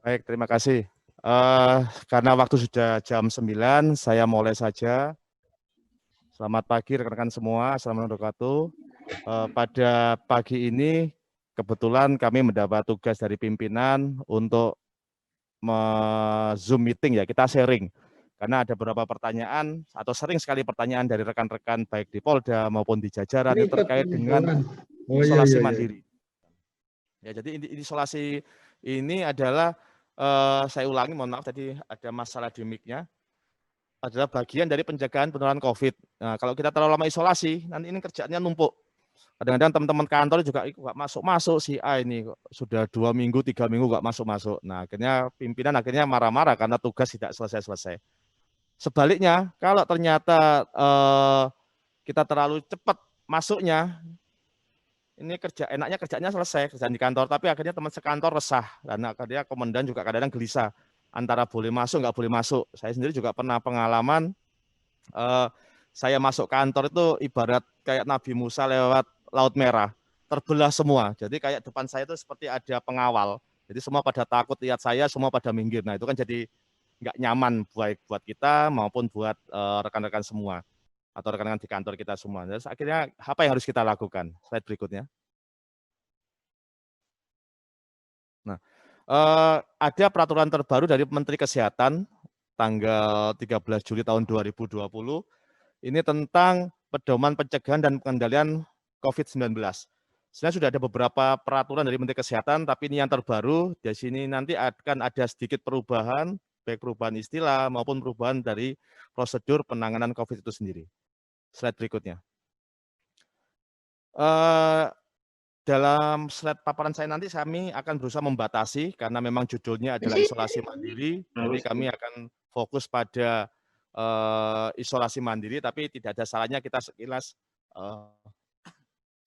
Baik, terima kasih. Karena waktu sudah jam 9, saya mulai saja. Selamat pagi rekan-rekan semua, assalamualaikum warahmatullahi wabarakatuh. Pada pagi ini kebetulan kami mendapat tugas dari pimpinan untuk Zoom meeting ya, kita sharing. Karena ada beberapa pertanyaan atau sering sekali pertanyaan dari rekan-rekan baik di Polda maupun di jajaran Ini itu terkait dengan oh, isolasi iya. mandiri. Ya, jadi isolasi ini adalah saya ulangi, mohon maaf tadi ada masalah di mic-nya, adalah bagian dari pencegahan penularan COVID. Nah, kalau kita terlalu lama isolasi, nanti ini kerjaannya numpuk. Kadang-kadang teman-teman kantor juga nggak masuk-masuk, si A ini sudah 2 minggu, 3 minggu nggak masuk-masuk. Nah, akhirnya pimpinan marah-marah karena tugas tidak selesai-selesai. Sebaliknya, kalau ternyata kita terlalu cepat masuknya, ini enaknya kerjanya selesai, kerjaan di kantor, tapi akhirnya teman sekantor resah, dan akhirnya komandan juga kadang-kadang gelisah, antara boleh masuk, nggak boleh masuk. Saya sendiri juga pernah pengalaman, saya masuk kantor itu ibarat kayak Nabi Musa lewat Laut Merah, terbelah semua, jadi kayak depan saya itu seperti ada pengawal, jadi semua pada takut lihat saya, semua pada minggir. Nah itu kan jadi nggak nyaman baik buat kita maupun buat rekan-rekan semua, atau rekan-rekan di kantor kita semua. Terus akhirnya apa yang harus kita lakukan? Slide berikutnya. Nah, ada peraturan terbaru dari Menteri Kesehatan tanggal 13 Juli tahun 2020, ini tentang pedoman pencegahan dan pengendalian COVID-19. Sebenarnya sudah ada beberapa peraturan dari Menteri Kesehatan, tapi ini yang terbaru. Di sini nanti akan ada sedikit perubahan, baik perubahan istilah maupun perubahan dari prosedur penanganan COVID itu sendiri. Slide berikutnya. Dalam slide paparan saya nanti kami akan berusaha membatasi karena memang judulnya adalah isolasi mandiri, jadi kami akan fokus pada isolasi mandiri, tapi tidak ada salahnya kita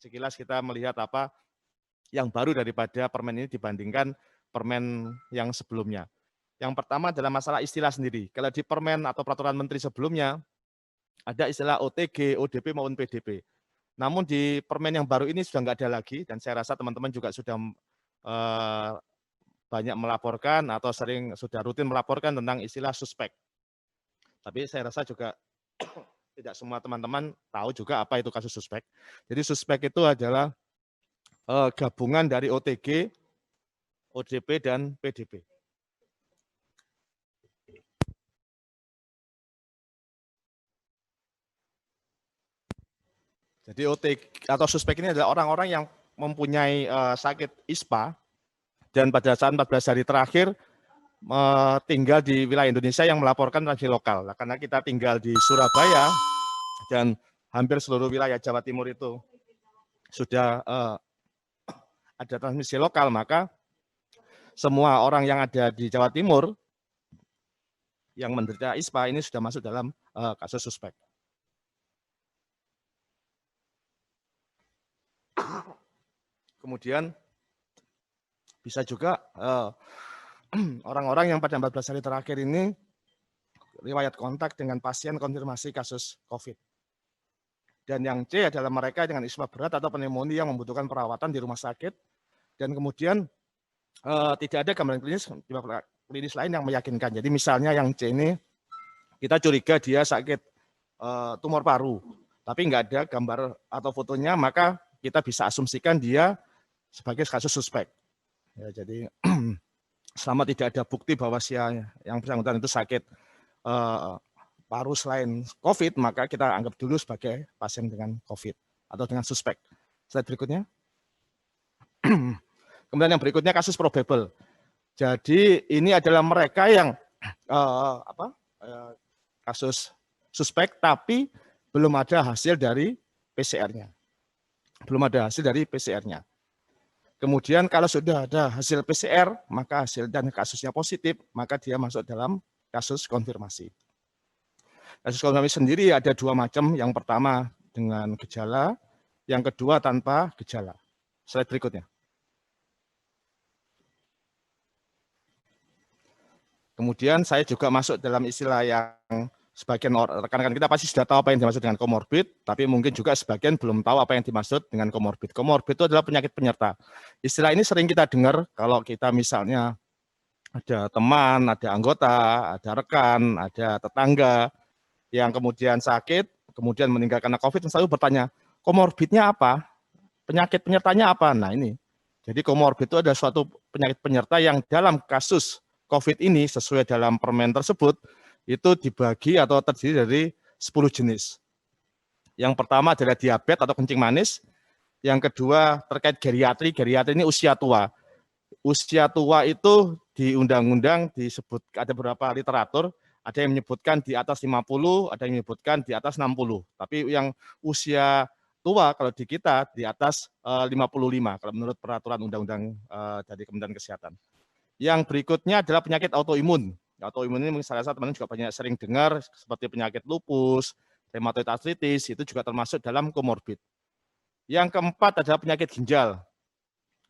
sekilas kita melihat apa yang baru daripada permen ini dibandingkan permen yang sebelumnya. Yang pertama adalah masalah istilah sendiri. Kalau di permen atau peraturan menteri sebelumnya ada istilah OTG, ODP maupun PDP. Namun di permen yang baru ini sudah nggak ada lagi, dan saya rasa teman-teman juga sudah banyak melaporkan atau sudah rutin melaporkan tentang istilah suspek. Tapi saya rasa juga tidak semua teman-teman tahu juga apa itu kasus suspek. Jadi suspek itu adalah gabungan dari OTG, ODP, dan PDP. Jadi OTG atau suspek ini adalah orang-orang yang mempunyai sakit ISPA dan pada saat 14 hari terakhir tinggal di wilayah Indonesia yang melaporkan transmisi lokal. Nah, karena kita tinggal di Surabaya dan hampir seluruh wilayah Jawa Timur itu sudah ada transmisi lokal, maka semua orang yang ada di Jawa Timur yang menderita ISPA ini sudah masuk dalam kasus suspek. Kemudian bisa juga orang-orang yang pada 14 hari terakhir ini riwayat kontak dengan pasien konfirmasi kasus COVID. Dan yang C adalah mereka dengan ispa berat atau pneumonia yang membutuhkan perawatan di rumah sakit, dan kemudian tidak ada gambaran klinis lain yang meyakinkan. Jadi misalnya yang C ini kita curiga dia sakit tumor paru, tapi nggak ada gambar atau fotonya, maka kita bisa asumsikan dia sebagai kasus suspek. Ya, jadi selama tidak ada bukti bahwa yang bersangkutan itu sakit paru selain COVID, maka kita anggap dulu sebagai pasien dengan COVID atau dengan suspek. Slide berikutnya. Kemudian yang berikutnya kasus probable. Jadi ini adalah mereka yang kasus suspek tapi belum ada hasil dari PCR-nya. Belum ada hasil dari PCR-nya. Kemudian kalau sudah ada hasil PCR, maka hasil dan kasusnya positif, maka dia masuk dalam kasus konfirmasi. Kasus konfirmasi sendiri ada dua macam, yang pertama dengan gejala, yang kedua tanpa gejala. Slide berikutnya. Kemudian saya juga masuk dalam istilah yang sebagian rekan-rekan kita pasti sudah tahu apa yang dimaksud dengan komorbid, tapi mungkin juga sebagian belum tahu apa yang dimaksud dengan komorbid. Komorbid itu adalah penyakit penyerta. Istilah ini sering kita dengar kalau kita misalnya ada teman, ada anggota, ada rekan, ada tetangga yang kemudian sakit, kemudian meninggal karena COVID, selalu bertanya, komorbidnya apa? Penyakit penyertanya apa? Nah ini, jadi komorbid itu ada suatu penyakit penyerta yang dalam kasus COVID ini, sesuai dalam permen tersebut, itu dibagi atau terdiri dari 10 jenis. Yang pertama adalah diabetes atau kencing manis, yang kedua terkait geriatri, geriatri ini usia tua. Usia tua itu di undang-undang disebut, ada beberapa literatur, ada yang menyebutkan di atas 50, ada yang menyebutkan di atas 60. Tapi yang usia tua kalau di kita di atas 55 kalau menurut peraturan undang-undang dari Kementerian Kesehatan. Yang berikutnya adalah penyakit autoimun. Autoimun ini mungkin saya rasa teman-teman juga banyak sering dengar seperti penyakit lupus, rheumatoid arthritis, itu juga termasuk dalam komorbid. Yang keempat adalah penyakit ginjal.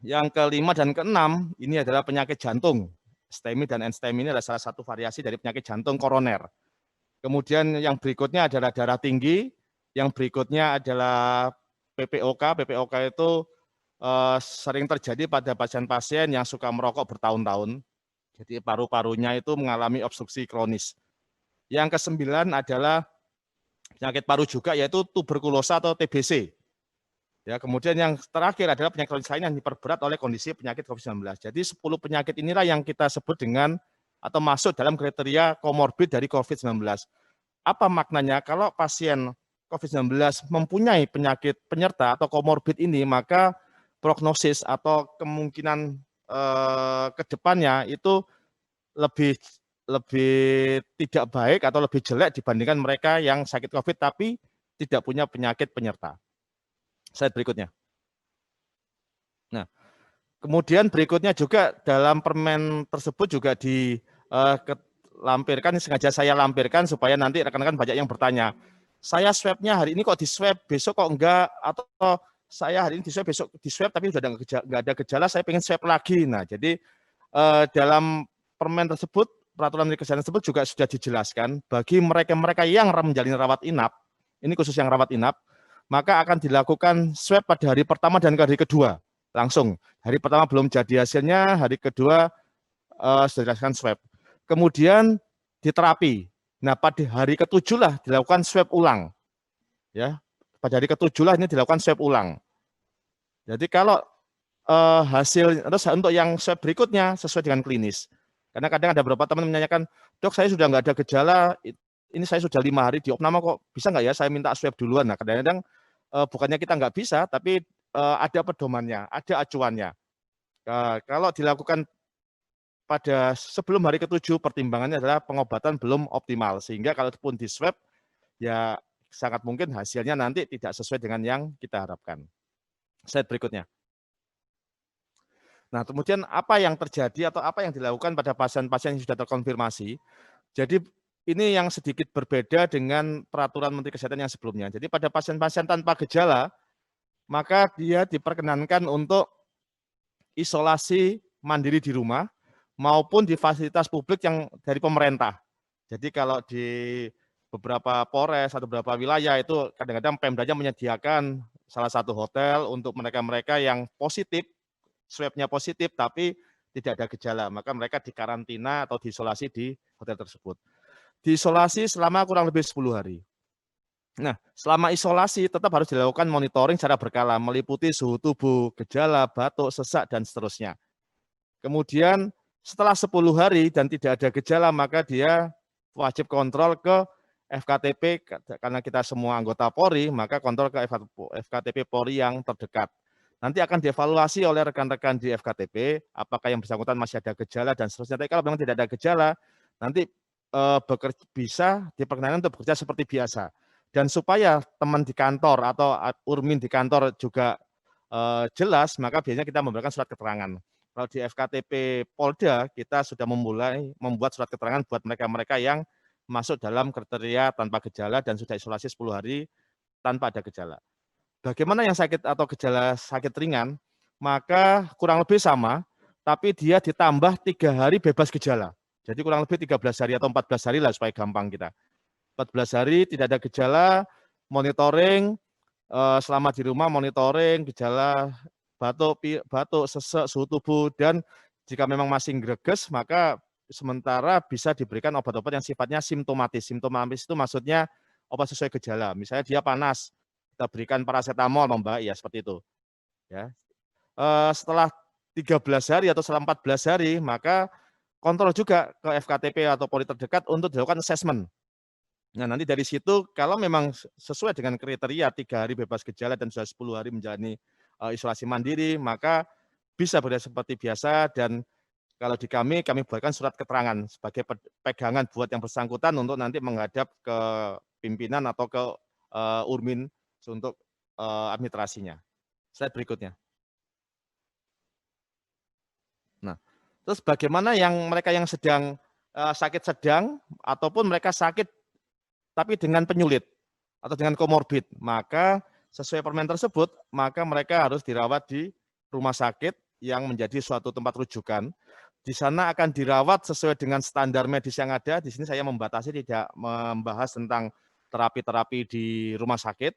Yang kelima dan keenam ini adalah penyakit jantung. STEMI dan NSTEMI ini adalah salah satu variasi dari penyakit jantung koroner. Kemudian yang berikutnya adalah darah tinggi, yang berikutnya adalah PPOK. PPOK itu sering terjadi pada pasien-pasien yang suka merokok bertahun-tahun. Jadi paru-parunya itu mengalami obstruksi kronis. Yang kesembilan adalah penyakit paru juga, yaitu tuberkulosa atau TBC. Ya, kemudian yang terakhir adalah penyakit kronis lain yang diperberat oleh kondisi penyakit COVID-19. Jadi 10 penyakit inilah yang kita sebut dengan atau masuk dalam kriteria komorbid dari COVID-19. Apa maknanya? Kalau pasien COVID-19 mempunyai penyakit penyerta atau komorbid ini, maka prognosis atau kemungkinan ke depannya itu lebih tidak baik atau lebih jelek dibandingkan mereka yang sakit COVID tapi tidak punya penyakit penyerta. Slide berikutnya. Nah, kemudian berikutnya juga dalam permen tersebut juga dilampirkan, sengaja saya lampirkan supaya nanti rekan-rekan banyak yang bertanya, saya swabnya hari ini kok di swab, besok kok enggak, atau saya hari ini di swab, besok di swab tapi sudah enggak ada gejala, saya pengen swab lagi. Nah, jadi dalam permen tersebut, peraturan menteri kesehatan tersebut juga sudah dijelaskan bagi mereka-mereka yang menjalani rawat inap, ini khusus yang rawat inap, maka akan dilakukan swab pada hari pertama dan hari kedua langsung. Hari pertama belum jadi hasilnya, hari kedua sudah dilakukan swab. Kemudian diterapi. Nah, pada hari ketujuh lah dilakukan swab ulang. Ya, pada hari ketujuh lah ini dilakukan swab ulang. Jadi kalau hasil terus untuk yang swab berikutnya sesuai dengan klinis. Karena kadang ada beberapa teman menanyakan, dok saya sudah nggak ada gejala, ini saya sudah 5 hari di opname kok bisa nggak ya saya minta swab duluan. Nah kadang-kadang bukannya kita nggak bisa, tapi ada pedomannya, ada acuannya. Kalau dilakukan pada sebelum hari ketujuh, pertimbangannya adalah pengobatan belum optimal, sehingga kalaupun di swab, ya sangat mungkin hasilnya nanti tidak sesuai dengan yang kita harapkan. Slide berikutnya. Nah, kemudian apa yang terjadi atau apa yang dilakukan pada pasien-pasien yang sudah terkonfirmasi. Jadi ini yang sedikit berbeda dengan peraturan Menteri Kesehatan yang sebelumnya. Jadi pada pasien-pasien tanpa gejala, maka dia diperkenankan untuk isolasi mandiri di rumah maupun di fasilitas publik yang dari pemerintah. Jadi kalau di beberapa Polres atau beberapa wilayah itu kadang-kadang Pemdanya menyediakan salah satu hotel untuk mereka-mereka yang positif, swabnya positif tapi tidak ada gejala, maka mereka dikarantina atau diisolasi di hotel tersebut. Diisolasi selama kurang lebih 10 hari. Nah, selama isolasi tetap harus dilakukan monitoring secara berkala, meliputi suhu tubuh, gejala, batuk, sesak, dan seterusnya. Kemudian setelah 10 hari dan tidak ada gejala, maka dia wajib kontrol ke FKTP, karena kita semua anggota Polri, maka kontrol ke FKTP Polri yang terdekat. Nanti akan dievaluasi oleh rekan-rekan di FKTP, apakah yang bersangkutan masih ada gejala dan seterusnya. Tapi kalau memang tidak ada gejala, nanti bisa diperkenankan untuk bekerja seperti biasa. Dan supaya teman di kantor atau urmin di kantor juga jelas, maka biasanya kita memberikan surat keterangan. Kalau di FKTP Polda, kita sudah memulai membuat surat keterangan buat mereka-mereka yang masuk dalam kriteria tanpa gejala dan sudah isolasi 10 hari tanpa ada gejala. Bagaimana yang sakit atau gejala sakit ringan, maka kurang lebih sama, tapi dia ditambah 3 hari bebas gejala. Jadi kurang lebih 13 hari atau 14 hari lah supaya gampang kita. 14 hari tidak ada gejala, monitoring, selama di rumah monitoring, gejala batuk, sesek, suhu tubuh, dan Jika memang masih greges, maka sementara bisa diberikan obat-obat yang sifatnya simptomatis. Simptomatis itu maksudnya obat sesuai gejala. Misalnya dia panas, kita berikan paracetamol, Mbak, ya seperti itu. Ya. Setelah 13 hari atau setelah 14 hari, maka kontrol juga ke FKTP atau poli terdekat untuk dilakukan assessment. Nah, nanti dari situ kalau memang sesuai dengan kriteria 3 hari bebas gejala dan sudah 10 hari menjalani isolasi mandiri, maka bisa bekerja seperti biasa. Dan kalau di kami buatkan surat keterangan sebagai pegangan buat yang bersangkutan untuk nanti menghadap ke pimpinan atau ke Urmin untuk administrasinya. Slide berikutnya. Nah, terus bagaimana mereka yang sedang sakit sedang ataupun mereka sakit tapi dengan penyulit atau dengan komorbid, maka sesuai permen tersebut, maka mereka harus dirawat di rumah sakit yang menjadi suatu tempat rujukan. Di sana akan dirawat sesuai dengan standar medis yang ada. Di sini saya membatasi tidak membahas tentang terapi-terapi di rumah sakit,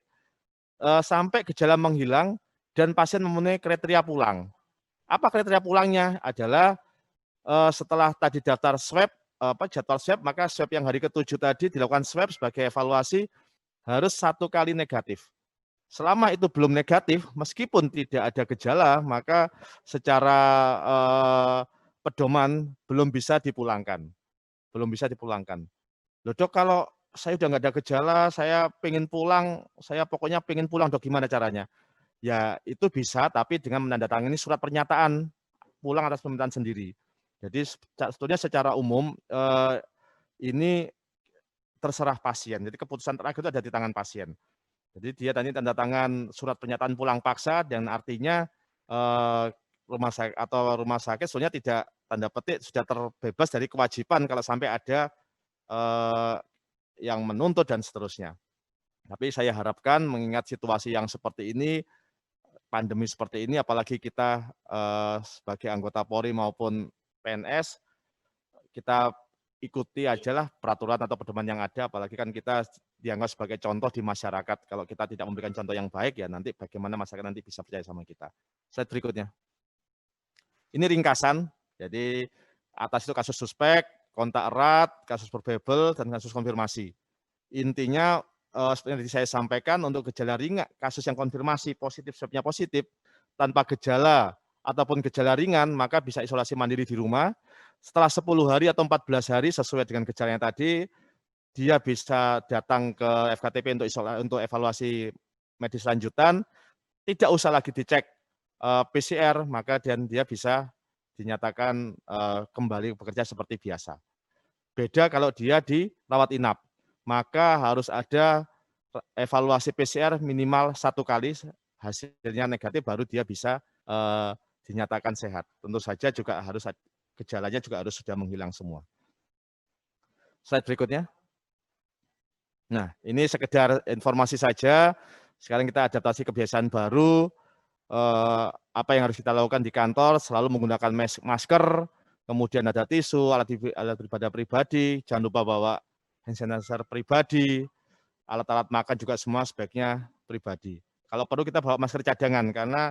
sampai gejala menghilang dan pasien memenuhi kriteria pulang. Apa kriteria pulangnya? Adalah setelah tadi daftar swab, jadwal swab, maka swab yang hari ke-7 tadi dilakukan swab sebagai evaluasi harus 1 kali negatif. Selama itu belum negatif, meskipun tidak ada gejala, maka secara pedoman belum bisa dipulangkan. Belum bisa dipulangkan. Loh Dok, kalau saya udah nggak ada gejala, saya pengen pulang, saya pokoknya pengen pulang Dok, gimana caranya? Ya itu bisa, tapi dengan menandatangani surat pernyataan pulang atas permintaan sendiri. Jadi sebetulnya secara umum ini terserah pasien. Jadi keputusan terakhir itu ada di tangan pasien. Jadi dia tadi tanda tangan surat pernyataan pulang paksa dan artinya rumah sakit sebenarnya tidak tanda petik sudah terbebas dari kewajiban kalau sampai ada yang menuntut dan seterusnya. Tapi saya harapkan mengingat situasi yang seperti ini, pandemi seperti ini, apalagi kita sebagai anggota Polri maupun PNS, kita ikuti ajalah peraturan atau pedoman yang ada, apalagi kan kita dianggap sebagai contoh di masyarakat. Kalau kita tidak memberikan contoh yang baik, ya nanti bagaimana masyarakat nanti bisa percaya sama kita. Slide berikutnya. Ini ringkasan, jadi atas itu kasus suspek, kontak erat, kasus probable, dan kasus konfirmasi. Intinya seperti yang saya sampaikan, untuk gejala ringan, kasus yang konfirmasi positif, swabnya positif, tanpa gejala ataupun gejala ringan, maka bisa isolasi mandiri di rumah. Setelah 10 hari atau 14 hari sesuai dengan gejalanya tadi, dia bisa datang ke FKTP untuk evaluasi medis lanjutan, tidak usah lagi dicek PCR, maka dan dia bisa dinyatakan kembali bekerja seperti biasa. Beda kalau dia dirawat inap, maka harus ada evaluasi PCR minimal 1 kali, hasilnya negatif baru dia bisa dinyatakan sehat. Tentu saja juga harus gejalanya juga harus sudah menghilang semua. Slide berikutnya. Nah, ini sekedar informasi saja. Sekarang kita adaptasi kebiasaan baru. Apa yang harus kita lakukan di kantor, selalu menggunakan masker, kemudian ada tisu, alat beribadah pribadi, jangan lupa bawa hand sanitizer pribadi, alat-alat makan juga semua sebaiknya pribadi. Kalau perlu kita bawa masker cadangan, karena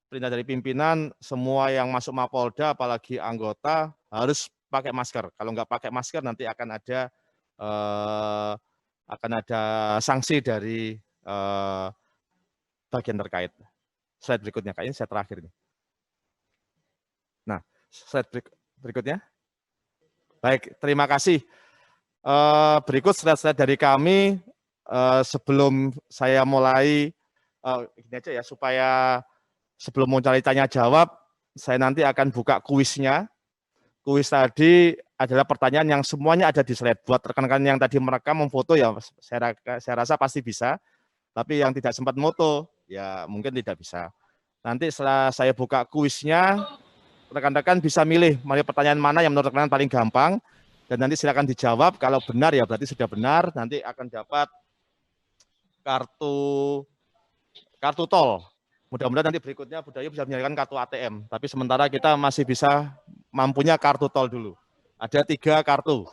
perintah dari pimpinan, semua yang masuk Mapolda, apalagi anggota, harus pakai masker. Kalau nggak pakai masker, nanti akan ada sanksi dari bagian terkait. Slide berikutnya, kayaknya saya terakhir ini. Nah, slide berikutnya. Baik, terima kasih. Berikut slide-slide dari kami. Sebelum saya mulai, gini aja ya, supaya sebelum mulai tanya jawab, saya nanti akan buka kuisnya. Kuis tadi adalah pertanyaan yang semuanya ada di slide. Buat rekan-rekan yang tadi merekam, memfoto ya, saya rasa pasti bisa. Tapi yang tidak sempat moto, ya mungkin tidak bisa. Nanti setelah saya buka kuisnya, rekan-rekan bisa milih pertanyaan mana yang menurut rekan paling gampang, dan nanti silakan dijawab. Kalau benar ya berarti sudah benar, nanti akan dapat kartu tol. Mudah-mudahan nanti berikutnya Budaya bisa menyediakan kartu ATM, tapi sementara kita masih bisa mampunya kartu tol dulu. Ada 3 kartu.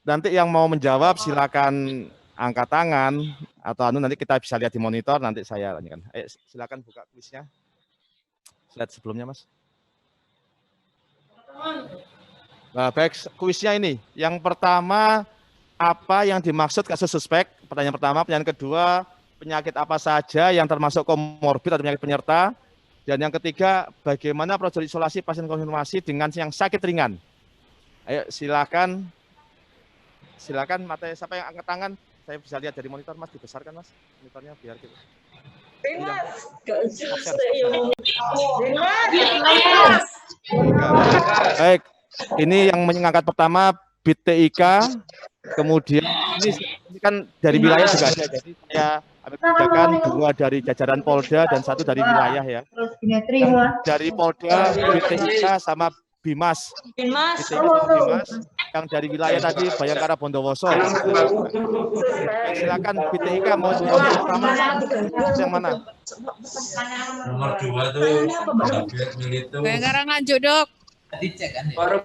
Nanti yang mau menjawab silakan angkat tangan, atau nanti kita bisa lihat di monitor, nanti saya tanyakan. Silakan buka kuisnya. Slide sebelumnya, Mas. Nah, baik, kuisnya ini. Yang pertama, apa yang dimaksud kasus suspek? Pertanyaan pertama. Pertanyaan kedua, penyakit apa saja yang termasuk komorbid atau penyakit penyerta? Dan yang ketiga, bagaimana prosedur isolasi pasien konfirmasi dengan yang sakit ringan? Ayo, silakan. Silakan, Mate, siapa yang angkat tangan? Saya bisa lihat dari monitor, Mas. Dibesarkan, Mas. Monitornya biar kita. Baik, ini yang mengangkat pertama BTIK, kemudian ini kan dari wilayah juga ada, jadi saya ambil kebijakan 2 dari jajaran Polda dan 1 dari wilayah ya. Yang dari Polda BTIK sama Bimas. Bimas. Yang dari wilayah tadi Bayangkara Bondowoso. Silakan BTIK mau jawab yang pertama. Yang mana? Nomor 2 tuh. Bayangkara Nganjuk, Dok. Dicek kan ya?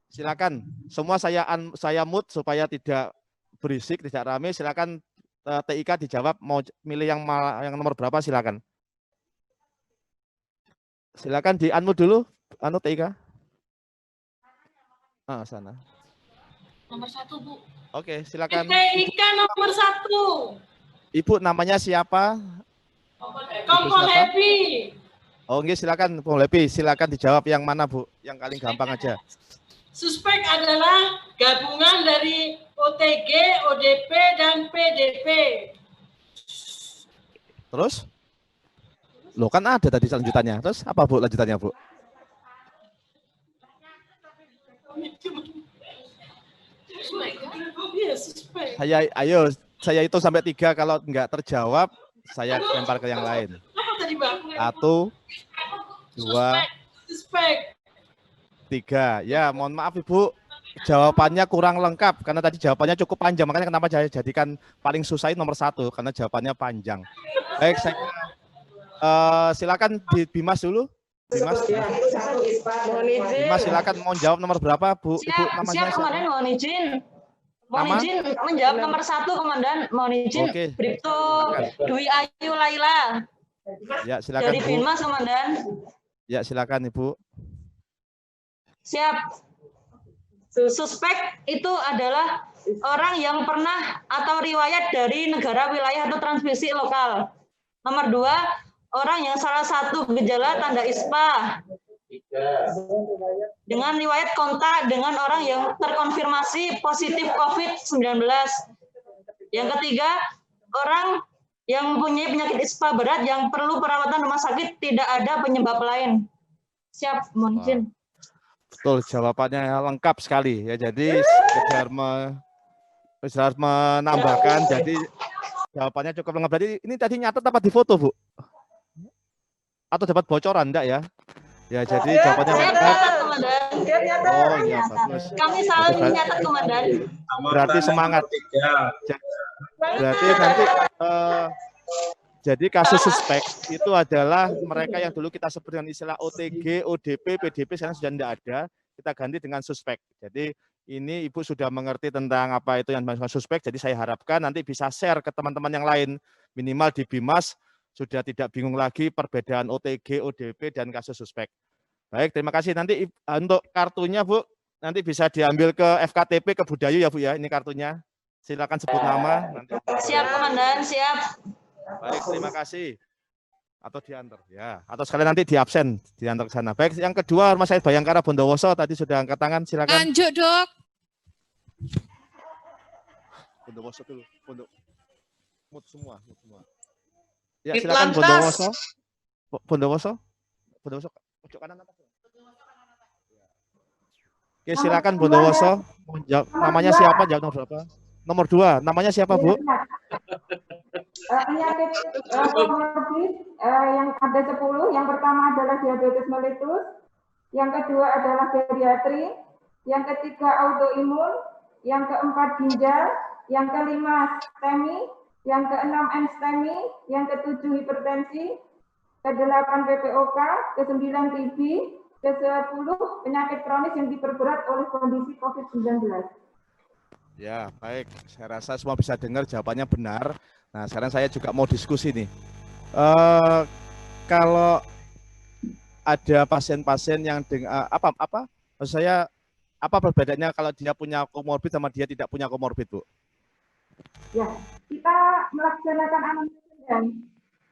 Silakan. Semua saya mute supaya tidak berisik, tidak rame. Silakan TIK dijawab mau milih yang nomor berapa silakan. Silakan di unmute dulu, TIK. Sana. Nomor 1, Bu. Oke, silakan. TIK nomor 1. Ibu namanya siapa? Kompol Happy. Oh, nggih, silakan Kompol Happy. Silakan dijawab yang mana, Bu? Yang paling gampang aja. Suspek adalah gabungan dari OTG, ODP, dan PDP. Terus? Loh, kan ada tadi lanjutannya. Terus apa, Bu, lanjutannya, Bu? Saya hitung sampai 3. Kalau nggak terjawab, saya lempar ke yang lain. Apa tadi, Bang? 1, 2, Suspek. 3. Ya, mohon maaf Ibu, jawabannya kurang lengkap karena tadi jawabannya cukup panjang. Makanya kenapa saya jadikan paling susah nomor 1 karena jawabannya panjang. Baik, saya silakan di Bimas dulu. Bimas silakan mau jawab nomor berapa, Bu? Ibu namanya siap, Komandan, mohon izin. Mohon izin menjawab nomor 1, Komandan. Mohon izin. Oke. Bribtu Dwi Ayu Laila. Ya, silakan, dari Bu. Binmas, Komandan. Ya, silakan Ibu. Siap. Suspek itu adalah orang yang pernah atau riwayat dari negara, wilayah, atau transmisi lokal. Nomor 2, orang yang salah satu gejala tanda ISPA dengan riwayat kontak dengan orang yang terkonfirmasi positif COVID-19. Yang ketiga, orang yang mempunyai penyakit ISPA berat yang perlu perawatan rumah sakit, tidak ada penyebab lain. Siap, mohon izin. Betul, jawabannya lengkap sekali ya. Jadi sekedar menambahkan, jadi jawabannya cukup lengkap. Berarti ini tadi nyatet apa di foto, Bu? Atau dapat bocoran enggak ya? Ya, jadi jawabannya lengkap. Oh iya, bagus. Kami selalu mencatat, Komandan. Berarti semangat. Berarti nanti jadi kasus suspek itu adalah mereka yang dulu kita sebut dengan istilah OTG, ODP, PDP, sekarang sudah tidak ada. Kita ganti dengan suspek. Jadi ini Ibu sudah mengerti tentang apa itu yang dimaksud suspek. Jadi saya harapkan nanti bisa share ke teman-teman yang lain. Minimal di Bimas sudah tidak bingung lagi perbedaan OTG, ODP, dan kasus suspek. Baik, terima kasih. Nanti untuk kartunya, Bu, nanti bisa diambil ke FKTP, ke Budayu ya, Bu ya. Ini kartunya. Silakan sebut nama. Nanti. Siap, Komandan, siap. Baik, terima kasih. Atau diantar, ya. Atau sekalian nanti di absen, diantar ke sana. Baik, yang kedua, Mas Said Bayangkara Bondowoso tadi sudah angkat tangan, silakan. Lanjut, Dok. Bondowoso dulu, mut semua. Ya, silakan Bondowoso. Bondowoso, pojok kanan atas. Oke, silakan Bondowoso. Namanya siapa? Jawab nomor berapa? Nomor 2, namanya siapa, Bu? Penyakit komorbid yang ada 10. Yang pertama adalah diabetes mellitus, yang kedua adalah geriatri, yang ketiga autoimun, yang keempat ginjal, yang kelima STEMI, yang keenam NSTEMI, yang ketujuh hipertensi, ke-8 PPOK, ke-9 TB, ke-10 penyakit kronis yang diperberat oleh kondisi COVID-19. Ya, baik. Saya rasa semua bisa dengar jawabannya benar. Nah, sekarang saya juga mau diskusi nih. kalau ada pasien-pasien yang dengan maksud saya apa perbedaannya kalau dia punya komorbid sama dia tidak punya komorbid, Bu? Ya, kita melaksanakan anamnesis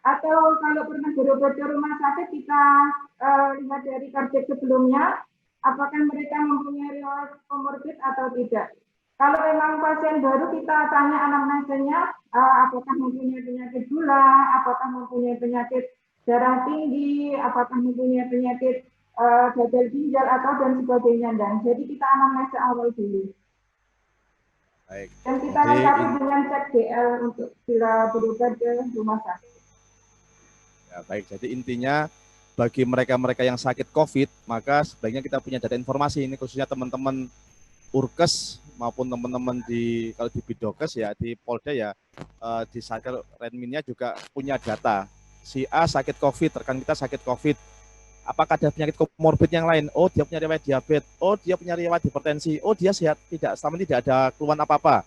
atau kalau pernah berobat ke rumah sakit kita lihat dari kardiak sebelumnya apakah mereka mempunyai riwayat komorbid atau tidak. Kalau memang pasien baru kita tanya anamnesisnya apakah mempunyai penyakit gula, apakah mempunyai penyakit darah tinggi, apakah mempunyai penyakit gagal ginjal atau dan sebagainya. Dan jadi kita anamnesis awal dulu. Baik. Dan kita lengkapi dengan cek DL untuk bila berobat ke rumah sakit. Ya, baik. Jadi intinya bagi mereka-mereka yang sakit COVID, maka sebaiknya kita punya data informasi ini khususnya teman-teman Urkes maupun teman-teman di kalau di Bidokes ya di Polda ya di Satker Renminnya juga punya data. Si A sakit COVID, rekan kita sakit COVID. Apakah ada penyakit komorbid yang lain? Oh, dia punya riwayat diabetes. Oh, dia punya riwayat hipertensi. Oh, dia sehat. Tidak, selama ini tidak ada keluhan apa-apa.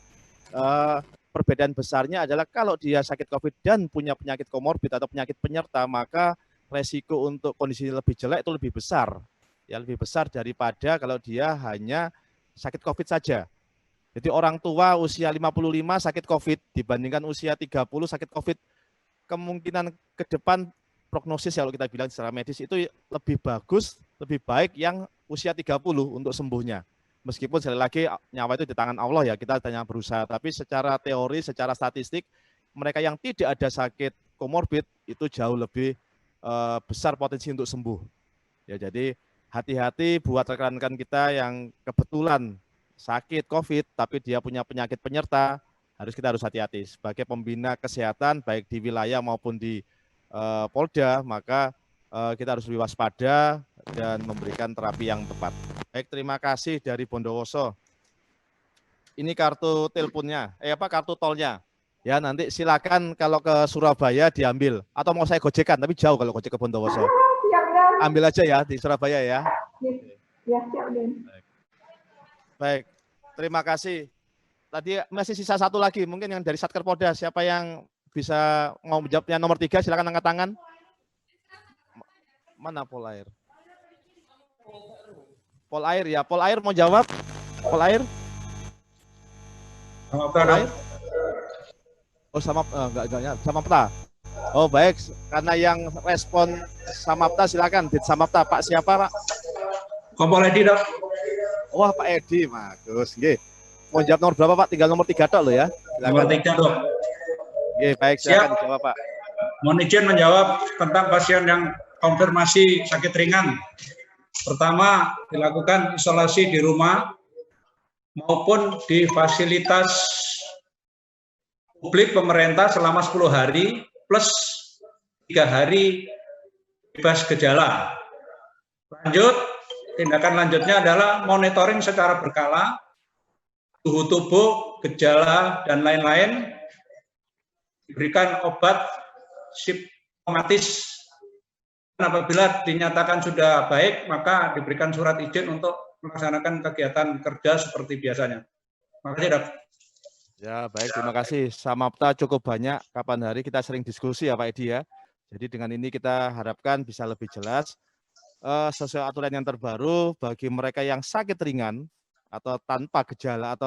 Perbedaan besarnya adalah kalau dia sakit COVID dan punya penyakit komorbid atau penyakit penyerta, maka resiko untuk kondisi lebih jelek itu lebih besar. Ya, lebih besar daripada kalau dia hanya sakit COVID saja. Jadi orang tua usia 55 sakit COVID dibandingkan usia 30 sakit COVID, kemungkinan ke depan prognosis ya kalau kita bilang secara medis itu lebih bagus, lebih baik yang usia 30 untuk sembuhnya. Meskipun sekali lagi nyawa itu di tangan Allah ya, kita hanya berusaha. Tapi secara teori, secara statistik, mereka yang tidak ada sakit komorbid itu jauh lebih besar potensi untuk sembuh. Ya, jadi hati-hati buat rekan-rekan kita yang kebetulan sakit COVID, tapi dia punya penyakit penyerta, kita harus hati-hati. Sebagai pembina kesehatan, baik di wilayah maupun di Polda, maka kita harus lebih waspada dan memberikan terapi yang tepat. Baik, terima kasih dari Bondowoso. Ini kartu teleponnya, kartu tolnya. Ya, nanti silakan kalau ke Surabaya diambil. Atau mau saya gojekan, tapi jauh kalau gojek ke Bondowoso. Ambil aja ya di Surabaya ya. Ya, siap, Den. Baik, terima kasih. Tadi masih sisa satu lagi, mungkin yang dari Satker Polda, siapa yang bisa mau menjawabnya nomor 3, silakan angkat tangan. Mana Polair? Polair ya, Polair mau jawab? Polair? Polair? Oh sama, enggak, Samapta. Oh baik, karena yang respon Samapta silakan. Samapta, Pak siapa Pak? Kompol Edi dok. Wah Pak Edi, bagus. Nggih. Mau jawab nomor berapa Pak? Tinggal nomor 3 tok loh ya. Silakan. Nomor 3 dok. Oke, baik, silakan dijawab Pak. Mohon izin menjawab tentang pasien yang konfirmasi sakit ringan. Pertama, dilakukan isolasi di rumah maupun di fasilitas publik pemerintah selama 10 hari plus 3 hari bebas gejala. Lanjut, tindakan lanjutnya adalah monitoring secara berkala, suhu tubuh, gejala, dan lain-lain, diberikan obat simptomatis. Apabila dinyatakan sudah baik, maka diberikan surat izin untuk melaksanakan kegiatan kerja seperti biasanya. Makasih, Dok. Ya, baik, terima kasih. Samapta cukup banyak. Kapan hari kita sering diskusi ya Pak Edi ya. Jadi dengan ini kita harapkan bisa lebih jelas. Sesuai aturan yang terbaru bagi mereka yang sakit ringan atau tanpa gejala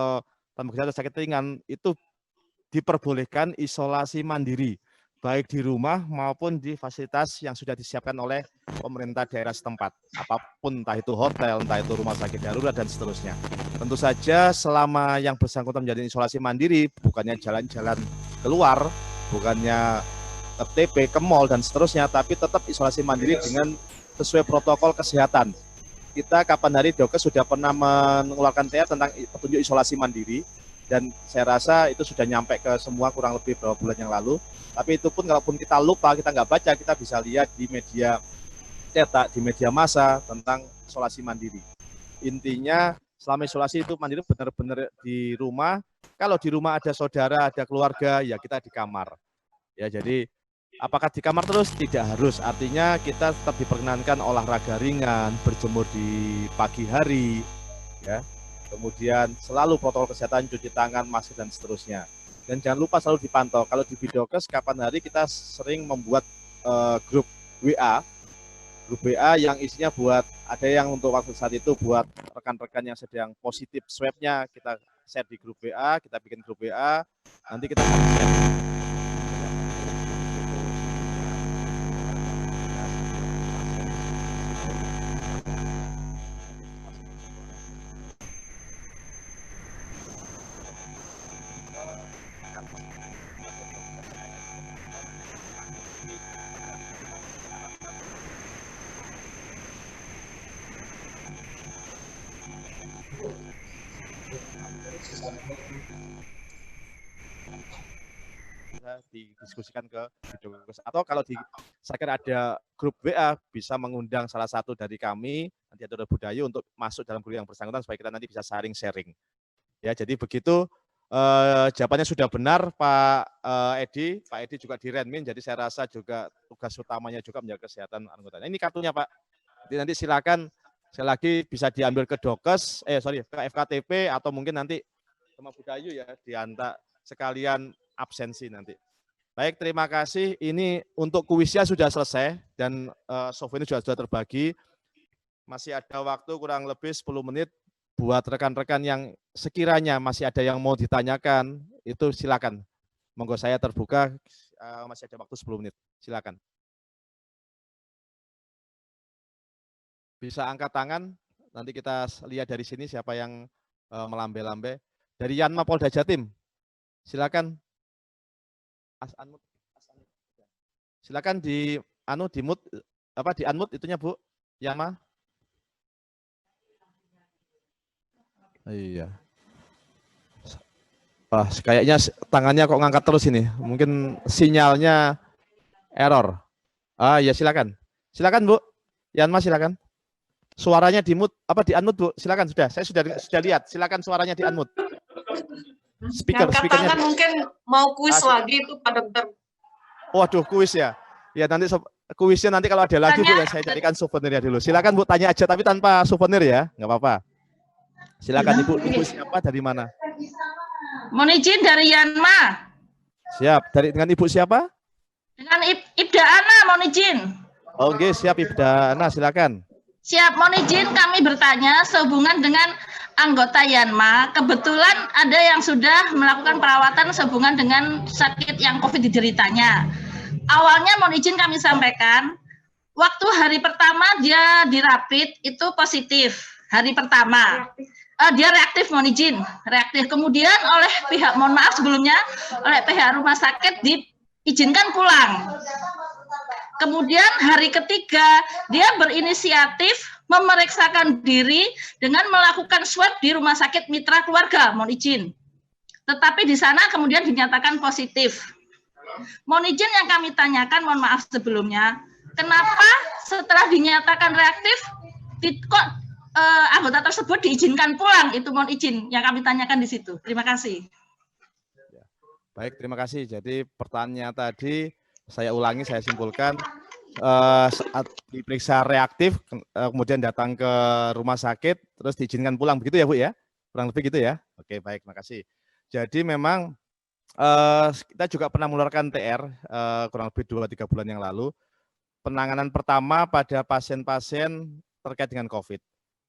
sakit ringan itu diperbolehkan isolasi mandiri, baik di rumah maupun di fasilitas yang sudah disiapkan oleh pemerintah daerah setempat. Apapun, entah itu hotel, entah itu rumah sakit darurat, dan seterusnya. Tentu saja selama yang bersangkutan menjalani isolasi mandiri, bukannya jalan-jalan keluar, bukannya ke TP, ke mall, dan seterusnya, tapi tetap isolasi mandiri dengan sesuai protokol kesehatan. Kita kapan hari Dokes sudah pernah mengeluarkan TA tentang petunjuk isolasi mandiri, dan saya rasa itu sudah nyampe ke semua kurang lebih beberapa bulan yang lalu. Tapi itu pun kalaupun kita lupa, kita nggak baca, kita bisa lihat di media cetak, di media massa tentang isolasi mandiri. Intinya selama isolasi itu mandiri benar-benar di rumah. Kalau di rumah ada saudara, ada keluarga, ya kita di kamar. Ya, jadi apakah di kamar terus? Tidak harus. Artinya kita tetap diperkenankan olahraga ringan, berjemur di pagi hari, ya. Kemudian selalu protokol kesehatan, cuci tangan, masker, dan seterusnya. Dan jangan lupa selalu dipantau. Kalau di Bidokes, kapan hari kita sering membuat grup WA, grup WA yang isinya buat ada yang untuk waktu saat itu buat rekan-rekan yang sedang positif swab-nya kita share di grup WA, kita bikin grup WA, nanti kita share. Didiskusikan ke Bidokes, atau kalau di saya kira ada grup WA bisa mengundang salah satu dari kami nanti ada budaya untuk masuk dalam grup yang bersangkutan supaya kita nanti bisa sharing. Ya, jadi begitu jawabannya sudah benar Pak Edi. Pak Edi juga di Renmin, jadi saya rasa juga tugas utamanya juga menjaga kesehatan anggotanya. Ini kartunya Pak. Nanti silakan sekali lagi bisa diambil ke Dokes, ke FKTP atau mungkin nanti sama Budayu ya diantar sekalian absensi nanti. Baik, terima kasih. Ini untuk kuisnya sudah selesai dan software-nya sudah terbagi. Masih ada waktu kurang lebih 10 menit buat rekan-rekan yang sekiranya masih ada yang mau ditanyakan, itu silakan. Monggo saya terbuka, masih ada waktu 10 menit. Silakan. Bisa angkat tangan, nanti kita lihat dari sini siapa yang melambai-lambai. Dari Yanma Polda Jatim, silakan. Silakan di mute di unmute itunya Bu Yama. Iya. Kayaknya tangannya kok ngangkat terus ini. Mungkin sinyalnya error. Ya silakan. Silakan Bu. Yanma silakan. Suaranya di mute di unmute Bu. Silakan sudah. Saya sudah lihat. Silakan suaranya di unmute. Speakernya mungkin mau kuis lagi itu Pak Dokter. Waduh, kuis ya. Ya nanti kuisnya nanti kalau ada lagi Bu ya saya carikan souvenirnya dulu. Silakan Bu tanya aja tapi tanpa souvenir ya, nggak apa-apa. Silakan Ibu siapa dari mana? Mohon izin dari Yanma. Siap. Dengan Ibu siapa? Dengan Ibda Ana, mohon izin. Oke, siap Ibda Ana, silakan. Siap, mohon izin kami bertanya sehubungan dengan anggota Yanma. Kebetulan ada yang sudah melakukan perawatan sehubungan dengan sakit yang COVID dideritanya. Awalnya mohon izin kami sampaikan, waktu hari pertama dia dirapid itu positif. Hari pertama. Dia reaktif, mohon izin. Reaktif. Kemudian oleh pihak, mohon maaf sebelumnya, oleh pihak rumah sakit diizinkan pulang. Kemudian hari ketiga dia berinisiatif memeriksakan diri dengan melakukan swab di rumah sakit mitra keluarga, mohon izin. Tetapi di sana kemudian dinyatakan positif. Mohon izin yang kami tanyakan, mohon maaf sebelumnya, kenapa setelah dinyatakan reaktif kok anggota tersebut diizinkan pulang? Itu mohon izin yang kami tanyakan di situ. Terima kasih. Baik, terima kasih. Jadi pertanyaan tadi saya ulangi, saya simpulkan, saat diperiksa reaktif, kemudian datang ke rumah sakit, terus diizinkan pulang, begitu ya Bu ya? Kurang lebih gitu ya? Oke, baik, makasih. Jadi memang kita juga pernah mengeluarkan TR, kurang lebih 2-3 bulan yang lalu, penanganan pertama pada pasien-pasien terkait dengan COVID.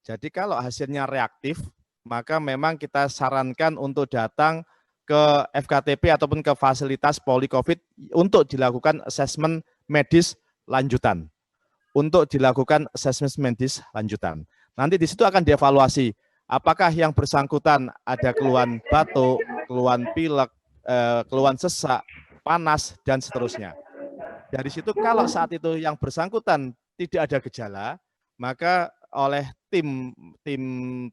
Jadi kalau hasilnya reaktif, maka memang kita sarankan untuk datang ke FKTP ataupun ke fasilitas Poli COVID untuk dilakukan asesmen medis lanjutan. Nanti di situ akan dievaluasi apakah yang bersangkutan ada keluhan batuk, keluhan pilek, keluhan sesak, panas dan seterusnya. Dari situ kalau saat itu yang bersangkutan tidak ada gejala, maka oleh tim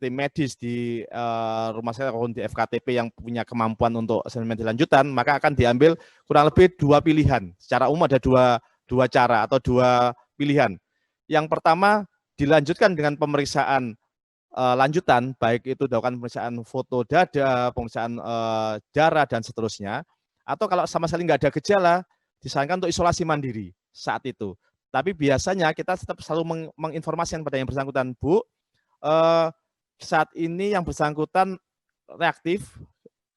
medis di rumah sakit ataupun di FKTP yang punya kemampuan untuk asesmen medis lanjutan, maka akan diambil kurang lebih 2 pilihan. Secara umum ada dua cara atau 2 pilihan. Yang pertama dilanjutkan dengan pemeriksaan lanjutan, baik itu dilakukan pemeriksaan foto dada, pemeriksaan darah dan seterusnya. Atau kalau sama sekali nggak ada gejala, disarankan untuk isolasi mandiri saat itu. Tapi biasanya kita tetap selalu menginformasikan pada yang bersangkutan, Bu, saat ini yang bersangkutan reaktif,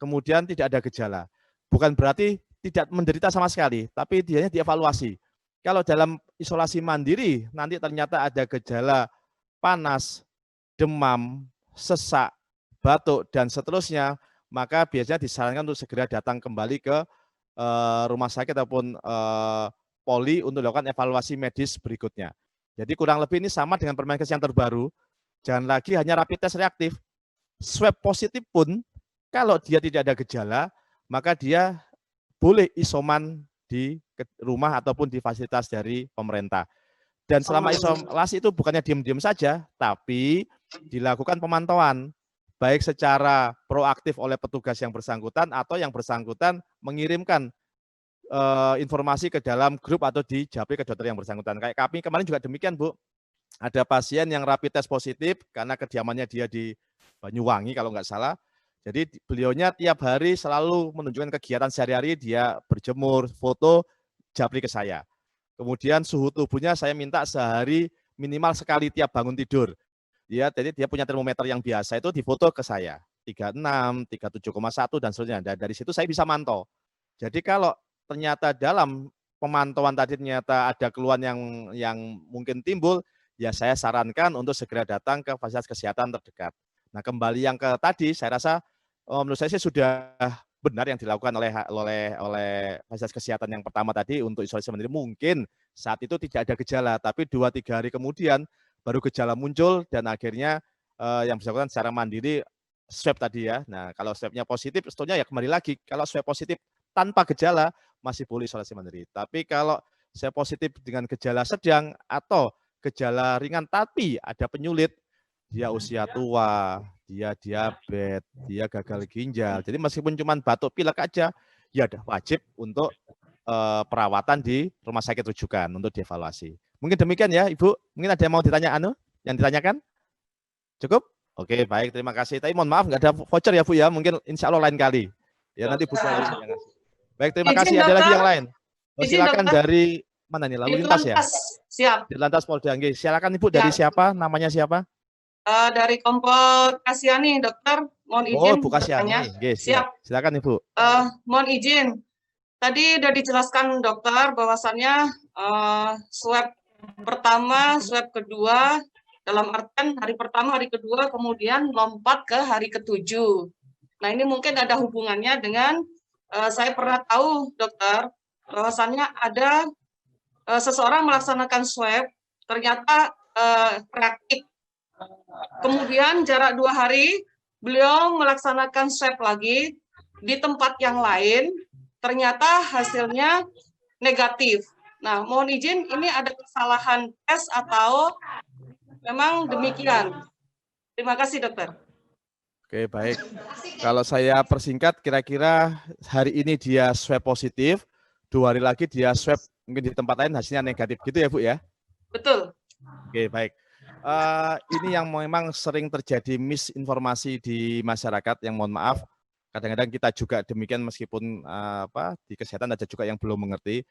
kemudian tidak ada gejala. Bukan berarti tidak menderita sama sekali, tapi dianya dievaluasi. Kalau dalam isolasi mandiri nanti ternyata ada gejala panas, demam, sesak, batuk, dan seterusnya, maka biasanya disarankan untuk segera datang kembali ke rumah sakit ataupun poli untuk dilakukan evaluasi medis berikutnya. Jadi kurang lebih ini sama dengan Permenkes yang terbaru, jangan lagi hanya rapid test reaktif. Swab positif pun kalau dia tidak ada gejala, maka dia boleh isoman di rumah ataupun di fasilitas dari pemerintah. Dan selama isolasi itu bukannya diam-diam saja, tapi dilakukan pemantauan, baik secara proaktif oleh petugas yang bersangkutan atau yang bersangkutan mengirimkan informasi ke dalam grup atau di japri ke dokter yang bersangkutan. Kayak kami kemarin juga demikian, Bu. Ada pasien yang rapid test positif karena kediamannya dia di Banyuwangi kalau nggak salah. Jadi beliaunya tiap hari selalu menunjukkan kegiatan sehari-hari, dia berjemur, foto, japri ke saya. Kemudian suhu tubuhnya saya minta sehari minimal sekali tiap bangun tidur. Ya, jadi dia punya termometer yang biasa itu difoto ke saya. 36, 37,1 dan seterusnya. Dan dari situ saya bisa mantau. Jadi kalau ternyata dalam pemantauan tadi ternyata ada keluhan yang mungkin timbul, ya saya sarankan untuk segera datang ke fasilitas kesehatan terdekat. Nah, kembali yang ke tadi, saya rasa menurut saya sih sudah benar yang dilakukan oleh fasilitas kesehatan yang pertama tadi untuk isolasi mandiri. Mungkin saat itu tidak ada gejala, tapi 2-3 hari kemudian baru gejala muncul dan akhirnya yang bersangkutan secara mandiri swab tadi ya. Nah, kalau swabnya positif, sebetulnya ya kembali lagi. Kalau swab positif tanpa gejala masih boleh isolasi mandiri. Tapi kalau swab positif dengan gejala sedang atau gejala ringan tapi ada penyulit, dia usia tua, dia diabetes, dia gagal ginjal. Jadi meskipun cuma batuk pilek aja, ya udah wajib untuk perawatan di rumah sakit rujukan untuk dievaluasi. Mungkin demikian ya, Ibu. Mungkin ada yang mau ditanya yang ditanyakan? Cukup? Oke, baik. Terima kasih. Tapi mohon maaf nggak ada voucher ya, Bu ya. Mungkin insya Allah lain kali. Ya nanti Bu Sally yang ngasih. Baik, terima kasih. Ada lagi yang lain? Silakan dari mana nih? Lalu lintas ya? Siap. Di lantas Polda. Silakan Ibu, dari siapa? Namanya siapa? Dari Kompol Kasiani, dokter. Mohon izin. Oh, Bu Kasiani. Siap. Silakan Ibu. Mohon izin. Tadi sudah dijelaskan dokter bahwasannya swab pertama, swab kedua, dalam artian hari pertama, hari kedua, kemudian lompat ke hari ke-7. Nah, ini mungkin ada hubungannya dengan saya pernah tahu dokter bahwasannya ada seseorang melaksanakan swab ternyata reaktif. Kemudian jarak 2 hari beliau melaksanakan swab lagi di tempat yang lain, ternyata hasilnya negatif. Nah, mohon izin ini ada kesalahan tes atau memang demikian. Terima kasih dokter. Oke, baik. Kalau saya persingkat, kira-kira hari ini dia swab positif, 2 hari lagi dia swab mungkin di tempat lain hasilnya negatif, gitu ya Bu ya? Betul. Oke, baik. Ini yang memang sering terjadi misinformasi di masyarakat, yang mohon maaf, kadang-kadang kita juga demikian meskipun di kesehatan ada juga yang belum mengerti.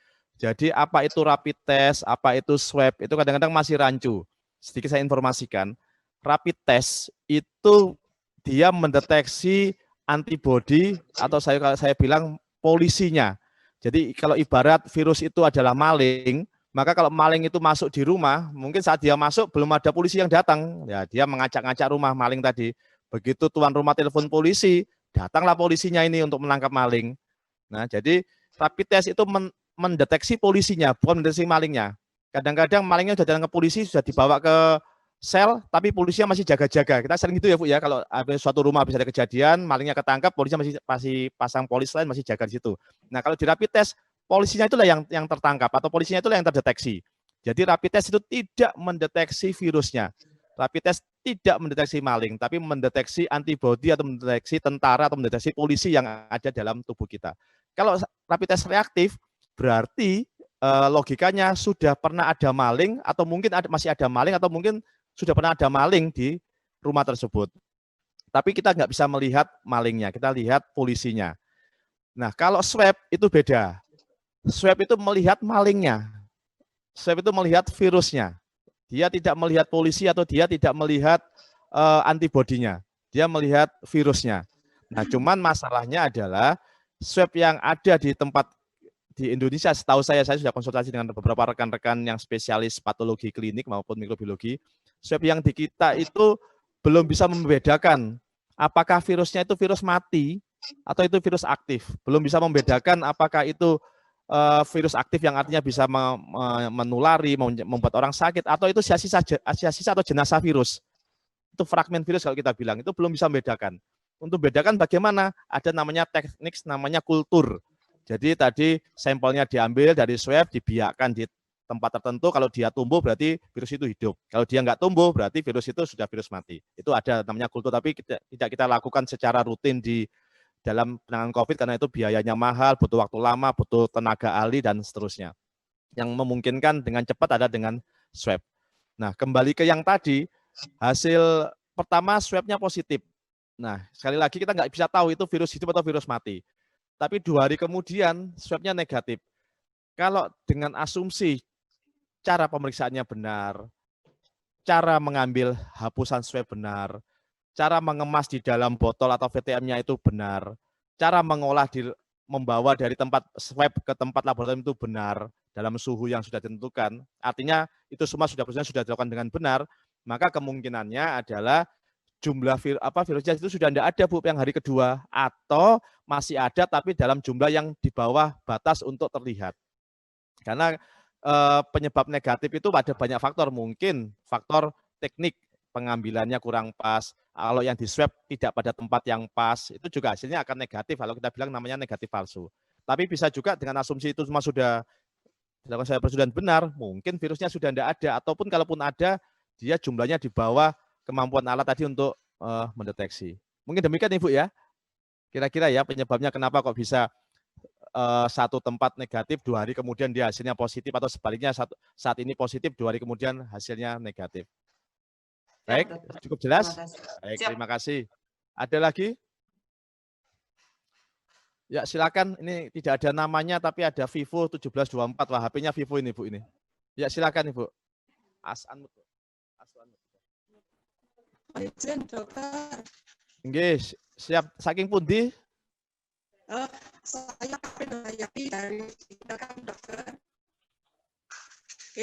Jadi apa itu rapid test, apa itu swab, itu kadang-kadang masih rancu. Sedikit saya informasikan, rapid test itu dia mendeteksi antibodi atau saya bilang polisinya. Jadi kalau ibarat virus itu adalah maling, maka kalau maling itu masuk di rumah, mungkin saat dia masuk belum ada polisi yang datang. Ya, dia mengacak-ngacak rumah maling tadi. Begitu tuan rumah telepon polisi, datanglah polisinya ini untuk menangkap maling. Nah, jadi rapid test itu mendeteksi polisinya, bukan mendeteksi malingnya. Kadang-kadang malingnya sudah datang ke polisi, sudah dibawa ke sel, tapi polisinya masih jaga-jaga. Kita sering gitu ya Bu ya, kalau ada suatu rumah habis ada kejadian, malingnya ketangkap, polisinya masih pasang polis lain, masih jaga di situ. Nah, kalau di rapid test, polisinya itulah yang tertangkap atau polisinya itulah yang terdeteksi. Jadi rapid test itu tidak mendeteksi virusnya. Rapid test tidak mendeteksi maling, tapi mendeteksi antibodi atau mendeteksi tentara atau mendeteksi polisi yang ada dalam tubuh kita. Kalau rapid test reaktif, berarti logikanya sudah pernah ada maling atau mungkin masih ada maling atau mungkin sudah pernah ada maling di rumah tersebut. Tapi kita nggak bisa melihat malingnya, kita lihat polisinya. Nah, kalau swab itu beda. Swab itu melihat malingnya. Swab itu melihat virusnya. Dia tidak melihat polisi atau dia tidak melihat antibodinya. Dia melihat virusnya. Nah, cuman masalahnya adalah swab yang ada di di Indonesia, setahu saya sudah konsultasi dengan beberapa rekan-rekan yang spesialis patologi klinik maupun mikrobiologi, swab yang di kita itu belum bisa membedakan apakah virusnya itu virus mati atau itu virus aktif. Belum bisa membedakan apakah itu virus aktif yang artinya bisa menulari, membuat orang sakit, atau itu sisa-sisa atau jenazah virus. Itu fragmen virus kalau kita bilang, itu belum bisa membedakan. Untuk bedakan bagaimana? Ada namanya teknik namanya kultur. Jadi tadi sampelnya diambil dari swab, dibiarkan di tempat tertentu, kalau dia tumbuh berarti virus itu hidup. Kalau dia nggak tumbuh berarti virus itu sudah virus mati. Itu ada namanya kultur, tapi tidak kita lakukan secara rutin di dalam penanganan COVID karena itu biayanya mahal, butuh waktu lama, butuh tenaga ahli, dan seterusnya. Yang memungkinkan dengan cepat ada dengan swab. Nah, kembali ke yang tadi, hasil pertama swabnya positif. Nah, sekali lagi kita nggak bisa tahu itu virus hidup atau virus mati. Tapi 2 hari kemudian swabnya negatif. Kalau dengan asumsi cara pemeriksaannya benar, cara mengambil hapusan swab benar, cara mengemas di dalam botol atau VTM-nya itu benar, cara mengolah membawa dari tempat swab ke tempat laboratorium itu benar, dalam suhu yang sudah ditentukan, artinya itu semua sudah dilakukan dengan benar, maka kemungkinannya adalah jumlah virusnya itu sudah tidak ada, Bu, yang hari kedua, atau masih ada tapi dalam jumlah yang di bawah batas untuk terlihat. Karena penyebab negatif itu ada banyak faktor, mungkin faktor teknik pengambilannya kurang pas, kalau yang di swab tidak pada tempat yang pas, itu juga hasilnya akan negatif, kalau kita bilang namanya negatif palsu. Tapi bisa juga dengan asumsi itu semua sudah dilakukan secara prosedur dan benar, mungkin virusnya sudah tidak ada, ataupun kalaupun ada, dia jumlahnya di bawah kemampuan alat tadi untuk mendeteksi. Mungkin demikian Ibu ya, kira-kira ya penyebabnya kenapa kok bisa satu tempat negatif 2 hari kemudian dia hasilnya positif, atau sebaliknya saat ini positif 2 hari kemudian hasilnya negatif. Baik, cukup jelas? Baik, terima kasih. Ada lagi? Ya silakan, ini tidak ada namanya tapi ada Vivo 1724, wah HP-nya Vivo ini Bu ini. Ya silakan Ibu. As'an. Izin dokter. Nggih, siap. Saking pundi? Saya Hayati dari Silakan dokter.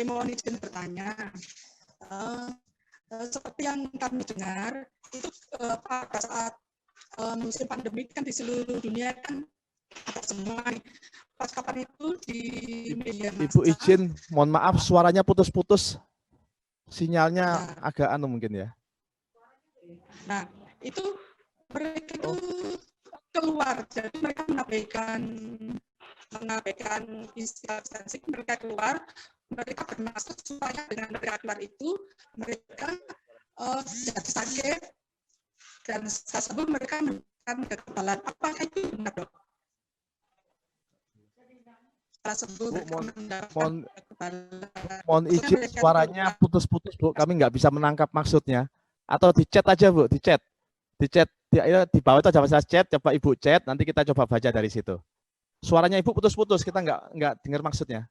Mohon izin bertanya. Seperti yang kami dengar, itu pada saat musim pandemi kan di seluruh dunia kan ada semua. Pas kapan itu di media massa. Ibu izin, mohon maaf suaranya putus-putus. Sinyalnya agak mungkin ya. Nah, itu mereka itu keluar, jadi mereka mengabaikan physical distancing, mereka keluar, mereka bermaksud supaya dengan mereka keluar itu mereka jadi sakit dan tersebut mereka mendapatkan kekebalan. Apakah itu benar, Dok? Mohon izin suaranya putus-putus Bu, kami nggak bisa menangkap maksudnya. Atau di chat aja Bu, di chat di bawah itu ada masalah chat, coba Ibu chat, nanti kita coba baca dari situ. Suaranya Ibu putus-putus, kita nggak dengar maksudnya.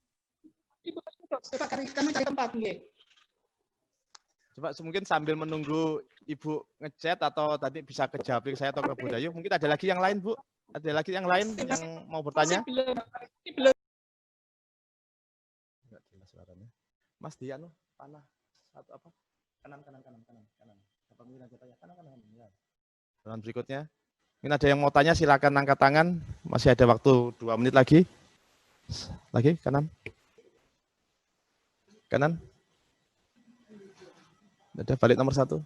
Coba mungkin sambil menunggu Ibu ngechat atau tadi bisa ke Japri saya atau ke Bu Dayu, mungkin ada lagi yang lain Bu? Ada lagi yang lain yang mau bertanya? Enggak jelas suaranya. Mas Dian, panah atau apa? Kanan. Apa mungkin ada tanya? Kanan. Ya. Dan berikutnya, mungkin ada yang mau tanya, silakan angkat tangan. Masih ada waktu 2 menit lagi. Lagi kanan. Ada balik nomor 1.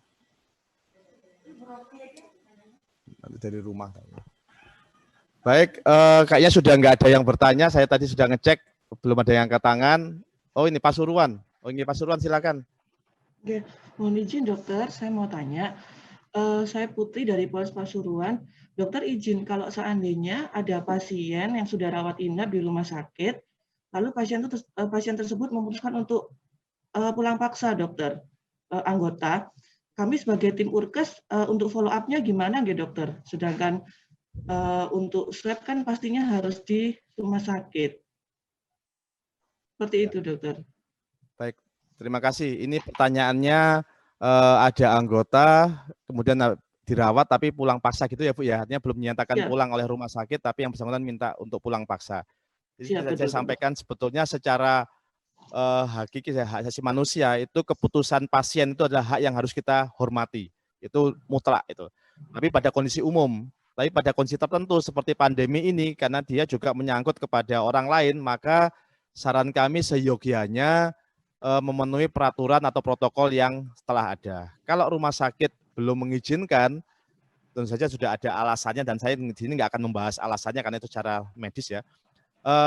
Nanti dari rumah. Baik, kayaknya sudah nggak ada yang bertanya. Saya tadi sudah ngecek, belum ada yang angkat tangan. Oh ini Pasuruan. Oh ini Pasuruan, silakan. Oke, mohon izin dokter, saya mau tanya. Saya Putri dari Polres Pasuruan. Dokter izin kalau seandainya ada pasien yang sudah rawat inap di rumah sakit, lalu pasien tersebut memutuskan untuk pulang paksa, dokter, anggota. Kami sebagai tim Urkes untuk follow up-nya gimana nggih, dokter? Sedangkan untuk swab kan pastinya harus di rumah sakit. Seperti itu, dokter. Baik, terima kasih. Ini pertanyaannya ada anggota kemudian dirawat tapi pulang paksa gitu ya Bu ya. Artinya belum dinyatakan pulang oleh rumah sakit tapi yang bersangkutan minta untuk pulang paksa. Jadi Siap, saya betul, betul. sampaikan sebetulnya secara hakiki hak asasi manusia itu keputusan pasien itu adalah hak yang harus kita hormati. Itu mutlak itu. Tapi pada kondisi umum, tapi pada kondisi tertentu seperti pandemi ini karena dia juga menyangkut kepada orang lain, maka saran kami seyogianya memenuhi peraturan atau protokol yang telah ada. Kalau rumah sakit belum mengizinkan, tentu saja sudah ada alasannya dan saya di sini nggak akan membahas alasannya karena itu secara medis ya.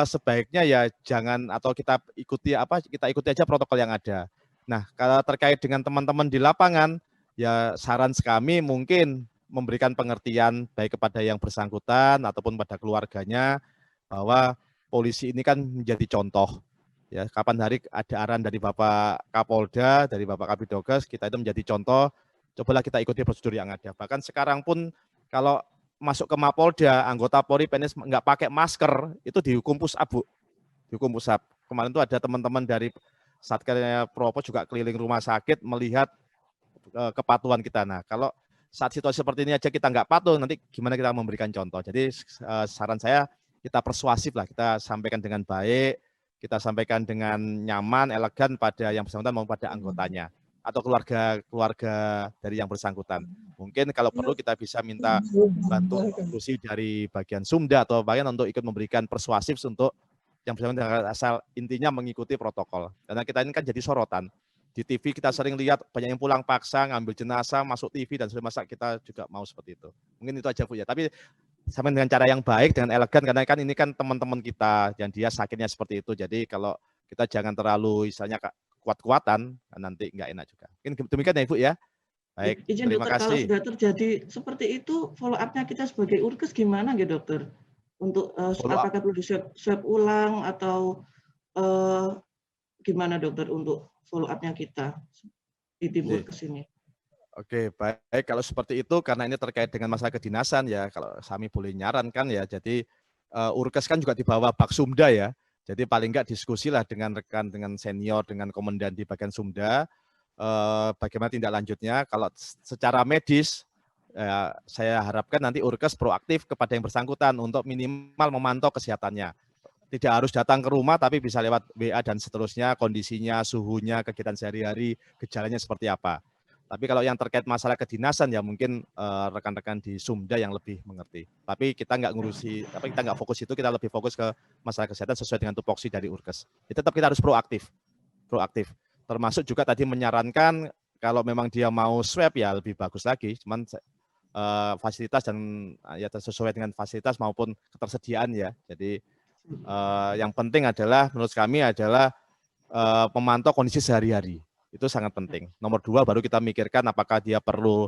Sebaiknya ya jangan atau kita ikuti aja protokol yang ada. Nah, kalau terkait dengan teman-teman di lapangan, ya saran kami mungkin memberikan pengertian baik kepada yang bersangkutan ataupun pada keluarganya bahwa polisi ini kan menjadi contoh. Ya, kapan hari ada arahan dari Bapak Kapolda, dari Bapak Kabidoges, kita itu menjadi contoh. Cobalah kita ikuti prosedur yang ada. Bahkan sekarang pun kalau masuk ke Mapolda, anggota Polri PNS nggak pakai masker, itu dihukum push-up, Bu. Dihukum push-up. Kemarin itu ada teman-teman dari Satgas Propos juga keliling rumah sakit melihat kepatuhan kita. Nah, kalau saat situasi seperti ini aja kita nggak patuh, nanti gimana kita memberikan contoh. Jadi saran saya kita persuasif lah, kita sampaikan dengan baik, kita sampaikan dengan nyaman, elegan pada yang bersangkutan maupun pada anggotanya atau keluarga dari yang bersangkutan. Mungkin kalau perlu kita bisa minta bantuan konstruksi dari bagian Sumda atau bagian untuk ikut memberikan persuasif untuk yang bersangkutan, asal intinya mengikuti protokol. Karena kita ini kan jadi sorotan. Di TV kita sering lihat banyak yang pulang paksa, ngambil jenazah, masuk TV, dan masa kita juga mau seperti itu. Mungkin itu aja, Bu ya. Tapi sampai dengan cara yang baik, dengan elegan, karena kan ini kan teman-teman kita yang dia sakitnya seperti itu. Jadi kalau kita jangan terlalu misalnya kuat-kuatan, nanti nggak enak juga. Mungkin demikian ya Ibu ya. Baik, Izin terima dokter, kasih. kalau sudah terjadi seperti itu, follow up-nya kita sebagai Urkes gimana gitu dokter? Untuk apakah perlu di-swab ulang atau gimana dokter untuk follow up-nya kita di tim Urkes ini? Oke, baik. Kalau seperti itu, karena ini terkait dengan masalah kedinasan ya, kalau kami boleh nyarankan ya, jadi Urkes kan juga di bawah Baksumda ya, jadi paling nggak diskusilah dengan rekan, dengan senior, dengan komandan di bagian Sumda, bagaimana tindak lanjutnya. Kalau secara medis, saya harapkan nanti Urkes proaktif kepada yang bersangkutan untuk minimal memantau kesehatannya. Tidak harus datang ke rumah, tapi bisa lewat WA dan seterusnya, kondisinya, suhunya, kegiatan sehari-hari, gejalanya seperti apa. Tapi kalau yang terkait masalah kedinasan ya mungkin rekan-rekan di Sumda yang lebih mengerti. Tapi kita nggak ngurusi, tapi kita nggak fokus itu, kita lebih fokus ke masalah kesehatan sesuai dengan tupoksi dari Urkes. Jadi tetap kita harus proaktif. Termasuk juga tadi menyarankan kalau memang dia mau swab ya lebih bagus lagi. Cuman fasilitas dan ya sesuai dengan fasilitas maupun ketersediaan ya. Jadi yang penting adalah menurut kami adalah memantau kondisi sehari-hari. Itu sangat penting. Nomor 2 baru kita mikirkan apakah dia perlu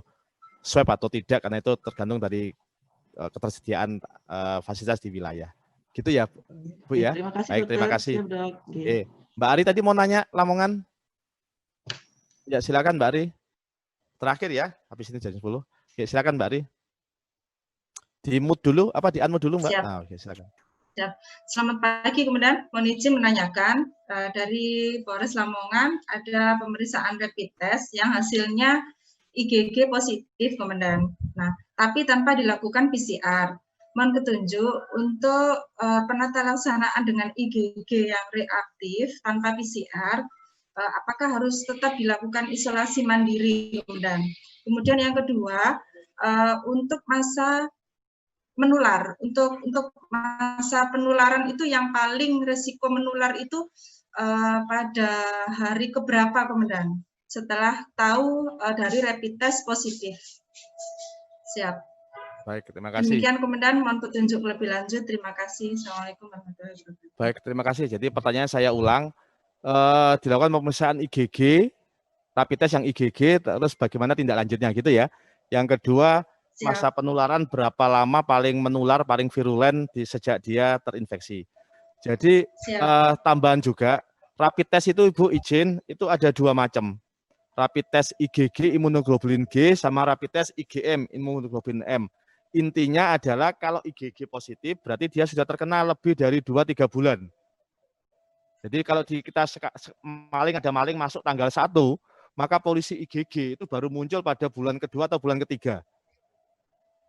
swab atau tidak, karena itu tergantung dari ketersediaan fasilitas di wilayah. Gitu ya, Bu ya. Terima kasih, baik, dokter. terima kasih. Siap, dok. Mbak Ari tadi mau nanya Lamongan. Ya, silakan Mbak Ari. Terakhir ya, habis ini jam 10. Ya, silakan Mbak Ari. Di-mute dulu, di-unmute dulu Mbak? Siap. Oke, silakan. Selamat pagi, kemudian mohon izin menanyakan dari Polres Lamongan ada pemeriksaan rapid test yang hasilnya IgG positif, Komandan. Nah, tapi tanpa dilakukan PCR. Mohon petunjuk untuk penata laksanaan dengan IgG yang reaktif tanpa PCR, apakah harus tetap dilakukan isolasi mandiri, Komandan? Kemudian yang kedua, untuk masa menular, untuk masa penularan itu yang paling resiko menular itu pada hari keberapa, Komandan? Setelah tahu dari rapid test positif. Siap. Baik, terima kasih. Demikian, Komandan, mohon petunjuk lebih lanjut. Terima kasih. Assalamualaikum warahmatullahi wabarakatuh. Baik, terima kasih. Jadi pertanyaan saya ulang, dilakukan pemeriksaan IgG, rapid test yang IgG, terus bagaimana tindak lanjutnya gitu ya. Yang kedua, masa penularan berapa lama paling menular, paling virulen sejak dia terinfeksi. Jadi tambahan juga, rapid test itu Ibu izin, itu ada 2 macam. Rapid test IgG imunoglobulin G sama rapid test IgM imunoglobulin M. Intinya adalah kalau IgG positif berarti dia sudah terkena lebih dari 2-3 bulan. Jadi kalau kita ada maling masuk tanggal 1, maka polisi IgG itu baru muncul pada bulan kedua atau bulan ketiga.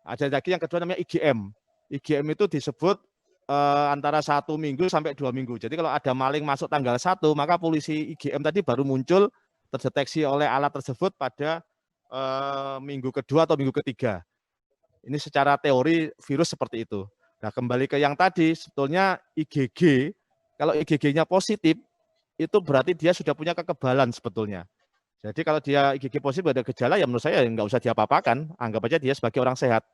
Ada lagi yang kedua namanya IgM. IgM itu disebut antara 1 minggu sampai 2 minggu. Jadi kalau ada maling masuk tanggal 1, maka polisi IgM tadi baru muncul terdeteksi oleh alat tersebut pada minggu kedua atau minggu ketiga. Ini secara teori virus seperti itu. Nah, kembali ke yang tadi, sebetulnya IgG, kalau IgG-nya positif, itu berarti dia sudah punya kekebalan sebetulnya. Jadi kalau dia IgG positif ada gejala, ya menurut saya nggak usah diapa-apakan, anggap aja dia sebagai orang sehat.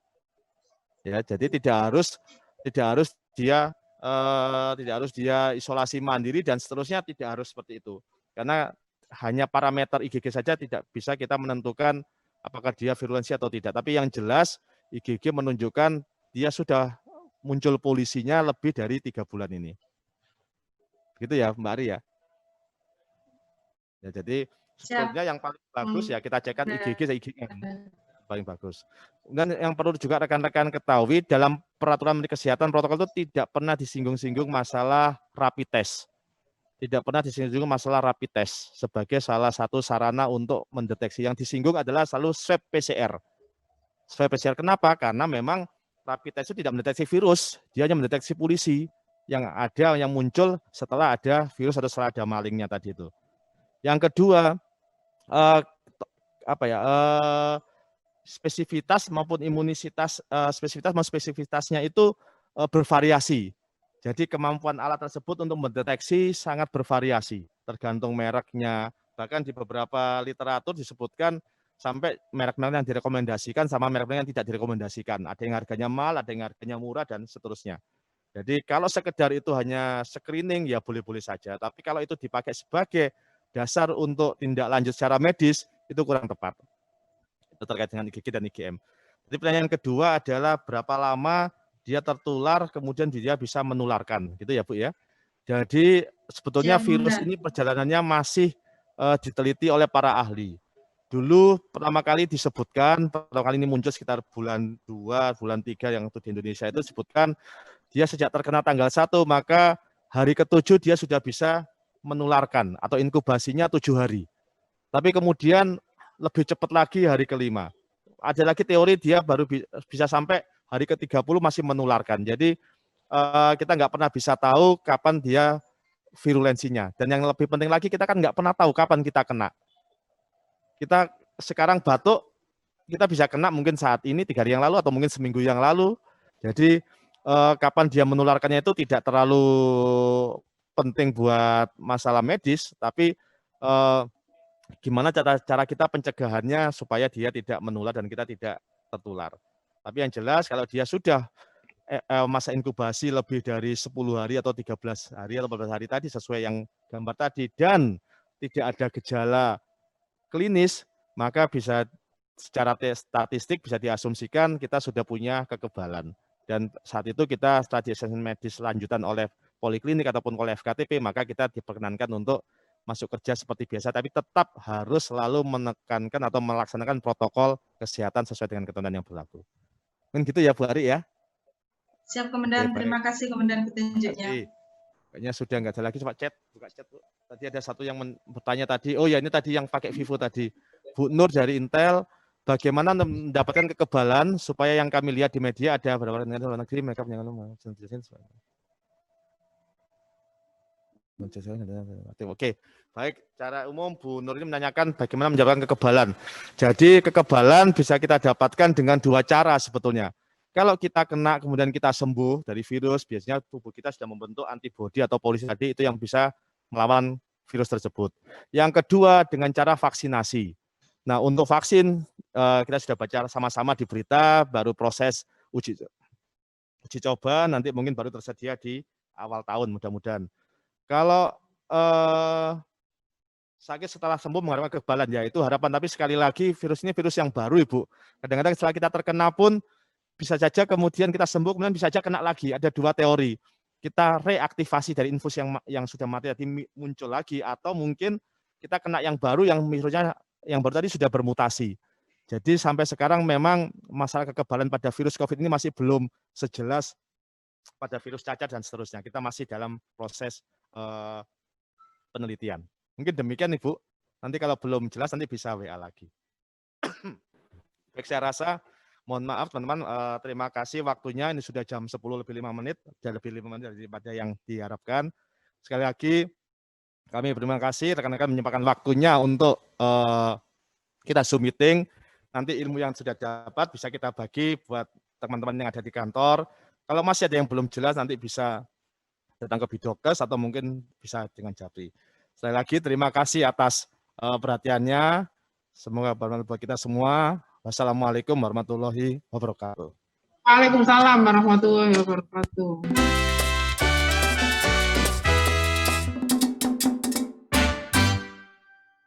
Ya, jadi tidak harus dia isolasi mandiri dan seterusnya, tidak harus seperti itu. Karena hanya parameter IgG saja tidak bisa kita menentukan apakah dia virulensi atau tidak. Tapi yang jelas IgG menunjukkan dia sudah muncul polisinya lebih dari 3 bulan ini. Gitu ya Mbak Ari ya. Ya, jadi sebetulnya yang paling bagus ya kita cekkan IgG dan IgM. Paling bagus. Dan yang perlu juga rekan-rekan ketahui, dalam peraturan Menteri Kesehatan protokol itu tidak pernah disinggung-singgung masalah rapid test. Tidak pernah disinggung masalah rapid test sebagai salah satu sarana untuk mendeteksi. Yang disinggung adalah selalu swab PCR. Swab PCR kenapa? Karena memang rapid test itu tidak mendeteksi virus, dia hanya mendeteksi polisi yang muncul setelah ada virus atau setelah ada malingnya tadi itu. Yang kedua, spesifitas maupun spesifitasnya itu bervariasi. Jadi kemampuan alat tersebut untuk mendeteksi sangat bervariasi, tergantung mereknya. Bahkan di beberapa literatur disebutkan sampai merek-merek yang direkomendasikan sama merek-merek yang tidak direkomendasikan. Ada yang harganya mahal, ada yang harganya murah, dan seterusnya. Jadi kalau sekedar itu hanya screening, ya boleh-boleh saja. Tapi kalau itu dipakai sebagai dasar untuk tindak lanjut secara medis, itu kurang tepat. Itu terkait dengan IgG dan IgM. Jadi pertanyaan kedua adalah berapa lama dia tertular, kemudian dia bisa menularkan, gitu ya Bu ya. Jadi sebetulnya virus ini perjalanannya masih diteliti oleh para ahli. Dulu pertama kali disebutkan, pertama kali ini muncul sekitar bulan 2, bulan 3 yang itu di Indonesia itu disebutkan, dia sejak terkena tanggal 1, maka hari ke-7 dia sudah bisa menularkan atau inkubasinya 7 hari. Tapi kemudian lebih cepat lagi hari ke-5. Ada lagi teori dia baru bisa sampai hari ke-30 masih menularkan. Jadi kita nggak pernah bisa tahu kapan dia virulensinya. Dan yang lebih penting lagi, kita kan nggak pernah tahu kapan kita kena. Kita sekarang batuk, kita bisa kena mungkin saat ini 3 hari yang lalu atau mungkin seminggu yang lalu. Jadi kapan dia menularkannya itu tidak terlalu penting buat masalah medis, tapi gimana cara kita pencegahannya supaya dia tidak menular dan kita tidak tertular. Tapi yang jelas kalau dia sudah masa inkubasi lebih dari 10 hari atau 13 hari atau 14 hari tadi sesuai yang gambar tadi dan tidak ada gejala klinis, maka bisa secara statistik bisa diasumsikan kita sudah punya kekebalan. Dan saat itu kita setelah di-assessment medis lanjutan oleh poliklinik ataupun oleh FKTP, maka kita diperkenankan untuk masuk kerja seperti biasa, tapi tetap harus selalu menekankan atau melaksanakan protokol kesehatan sesuai dengan ketentuan yang berlaku. Kan gitu ya Bu Ari ya? Siap Komandan, terima kasih Komandan petunjuknya. Kayaknya sudah nggak ada lagi, coba chat, buka chat Bu. Tadi ada satu yang bertanya tadi, oh ya ini tadi yang pakai Vivo tadi. Bu Nur dari Intel, bagaimana mendapatkan kekebalan supaya yang kami lihat di media ada beberapa negara negeri mereka punya Oke, baik. Secara umum Bu Nur ini menanyakan bagaimana mendapatkan kekebalan. Jadi kekebalan bisa kita dapatkan dengan 2 cara sebetulnya. Kalau kita kena kemudian kita sembuh dari virus, biasanya tubuh kita sudah membentuk antibodi atau polisi tadi itu yang bisa melawan virus tersebut. Yang kedua dengan cara vaksinasi. Nah untuk vaksin kita sudah baca sama-sama di berita, baru proses uji coba, nanti mungkin baru tersedia di awal tahun mudah-mudahan. Kalau sakit setelah sembuh mengharapkan kekebalan, ya itu harapan. Tapi sekali lagi virus ini virus yang baru Ibu. Kadang-kadang setelah kita terkena pun bisa saja kemudian kita sembuh, kemudian bisa saja kena lagi. Ada 2 teori. Kita reaktivasi dari infus yang sudah mati tadi muncul lagi, atau mungkin kita kena yang baru yang virusnya yang baru tadi sudah bermutasi. Jadi sampai sekarang memang masalah kekebalan pada virus COVID ini masih belum sejelas pada virus cacar dan seterusnya. Kita masih dalam proses penelitian. Mungkin demikian Ibu. Nanti kalau belum jelas nanti bisa WA lagi. Baik, saya rasa Mohon maaf teman-teman, terima kasih waktunya. Ini sudah jam 10 lebih 5 menit, sudah lebih 5 menit daripada yang diharapkan. Sekali lagi kami berterima kasih rekan-rekan menyempatkan waktunya untuk kita Zoom meeting. Nanti ilmu yang sudah dapat bisa kita bagi buat teman-teman yang ada di kantor. Kalau masih ada yang belum jelas nanti bisa datang ke Bidokes atau mungkin bisa dengan Japri. Sekali lagi terima kasih atas perhatiannya. Semoga bermanfaat buat kita semua. Wassalamualaikum warahmatullahi wabarakatuh. Waalaikumsalam warahmatullahi wabarakatuh.